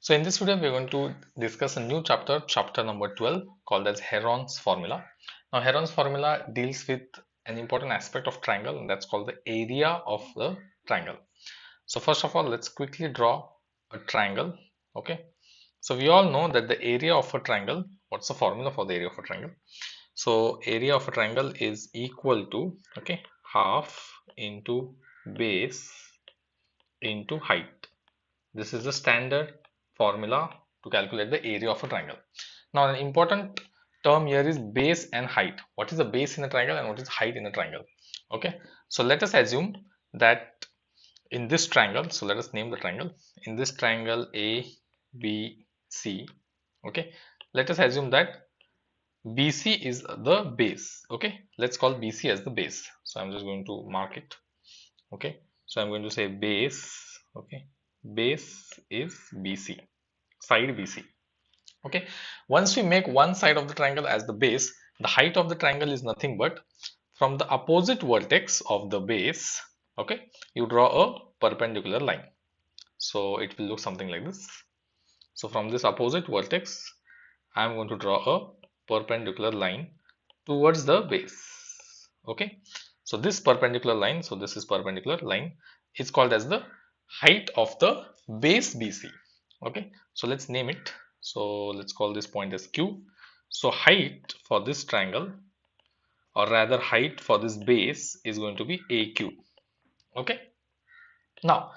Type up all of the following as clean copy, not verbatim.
So in this video, we are going to discuss a new chapter, chapter number 12, called as Heron's formula. Now, Heron's formula deals with an important aspect of triangle, and that's called the area of the triangle. So first of all, let's quickly draw a triangle. Okay. So we all know that the area of a triangle, what's the formula for the area of a triangle? So area of a triangle is equal to, okay, half into base into height. This is the standard formula to calculate the area of a triangle. Now, an important term here is base and height. What is the base in a triangle and what is height in a triangle? Okay, so let us assume that in this triangle, so let us name the triangle. In this triangle A, B, C, okay, let us assume that BC is the base. Okay, let's call BC as the base. So I'm just going to mark it. Okay, so I'm going to say base. Okay, base is BC, side BC. Okay, once we make one side of the triangle as the base, the height of the triangle is nothing but from the opposite vertex of the base, okay, you draw a perpendicular line. So it will look something like this. So from this opposite vertex, I am going to draw a perpendicular line towards the base. Okay, so this perpendicular line, so this is perpendicular line, is called as the height of the base BC. Okay, so let's name it. So let's call this point as Q. So height for this triangle, or rather height for this base, is going to be AQ. Okay, now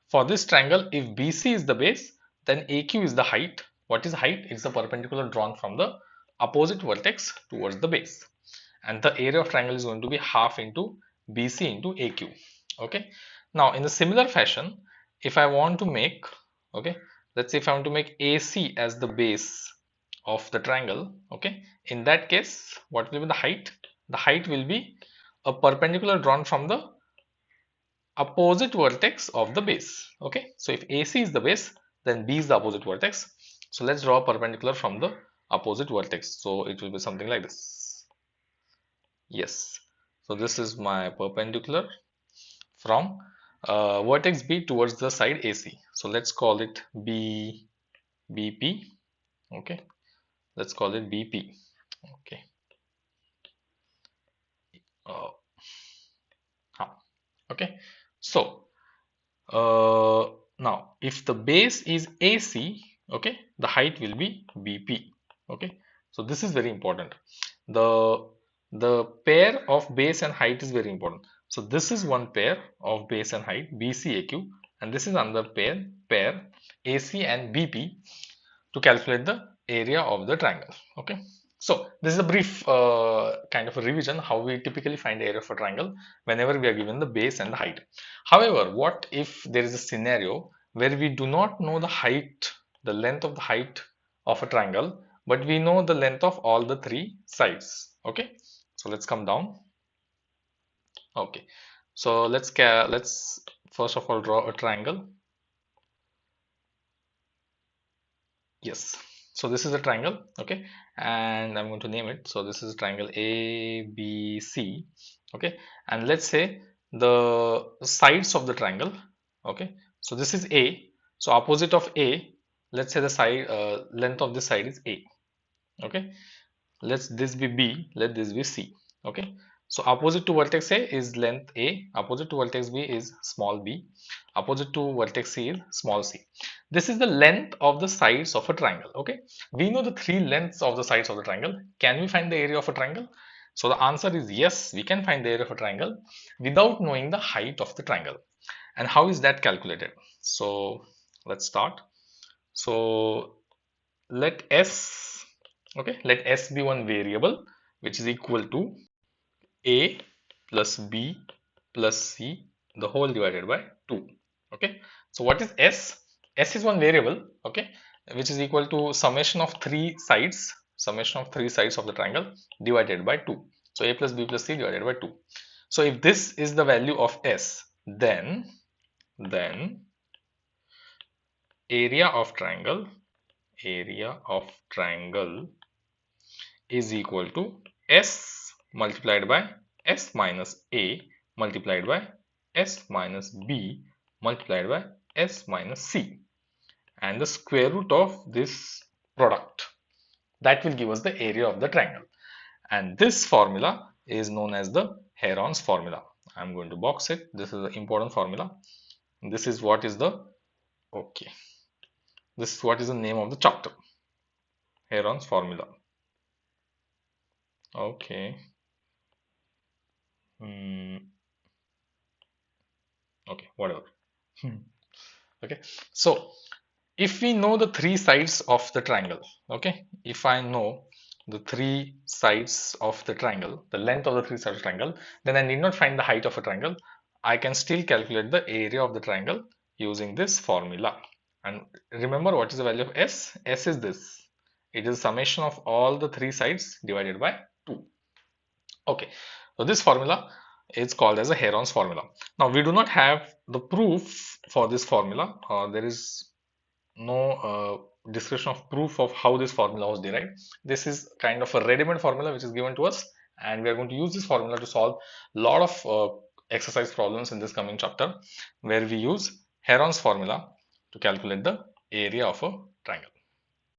for this triangle, if BC is the base, then AQ is the height. What is height? It's the perpendicular drawn from the opposite vertex towards the base. And the area of triangle is going to be half into BC into AQ. Okay. Now, in a similar fashion, if I want to make, okay, let's say if I want to make AC as the base of the triangle, okay, in that case, what will be the height? The height will be a perpendicular drawn from the opposite vertex of the base. Okay, so if AC is the base, then B is the opposite vertex. So let's draw a perpendicular from the opposite vertex. So it will be something like this. Yes, so this is my perpendicular from vertex B towards the side AC. So let's call it BP. Okay, let's call it BP. Okay. Uh, okay. So now if the base is AC, okay, the height will be BP. Okay, so this is very important. The pair of base and height is very important. So this is one pair of base and height, BCAQ, and this is another pair AC and BP to calculate the area of the triangle. Okay, so this is a brief kind of a revision how we typically find the area of a triangle whenever we are given the base and the height. However, what if there is a scenario where we do not know the height, the length of the height of a triangle, but we know the length of all the three sides? Okay, so let's come down. Okay, so let's first of all draw a triangle. Yes, so this is a triangle. Okay, and I'm going to name it. So this is a triangle ABC. Okay, and let's say the sides of the triangle. Okay, so this is A. So opposite of A, let's say the side length of this side is A. Okay, let this be B, let this be C. Okay, so opposite to vertex A is length A, opposite to vertex B is small b, opposite to vertex C is small c. This is the length of the sides of a triangle. Okay, we know the three lengths of the sides of the triangle. Can we find the area of a triangle? So the answer is yes, we can find the area of a triangle without knowing the height of the triangle. And how is that calculated? So let's start. So let S, okay, let S be one variable which is equal to A plus B plus C the whole divided by 2. Okay, so what is S? S is one variable, okay, which is equal to summation of three sides of the triangle divided by 2. So A plus B plus C divided by 2. So if this is the value of S, then area of triangle is equal to S multiplied by S minus A multiplied by S minus B multiplied by S minus C. and the square root of this product. That will give us the area of the triangle. And this formula is known as the Heron's formula. I'm going to box it. This is an important formula. This is what is the okay. This is what is the name of the chapter. Heron's formula. Okay. Okay, whatever. Okay. So if we know the three sides of the triangle, okay, if I know the three sides of the triangle, the length of the three sides of the triangle, then I need not find the height of a triangle. I can still calculate the area of the triangle using this formula. And remember, what is the value of S? S is this. It is summation of all the three sides divided by 2. Okay, so this formula is called as a Heron's formula. Now we do not have the proof for this formula. There is no description of proof of how this formula was derived. This is kind of a ready-made formula which is given to us, and we are going to use this formula to solve a lot of exercise problems in this coming chapter, where we use Heron's formula to calculate the area of a triangle.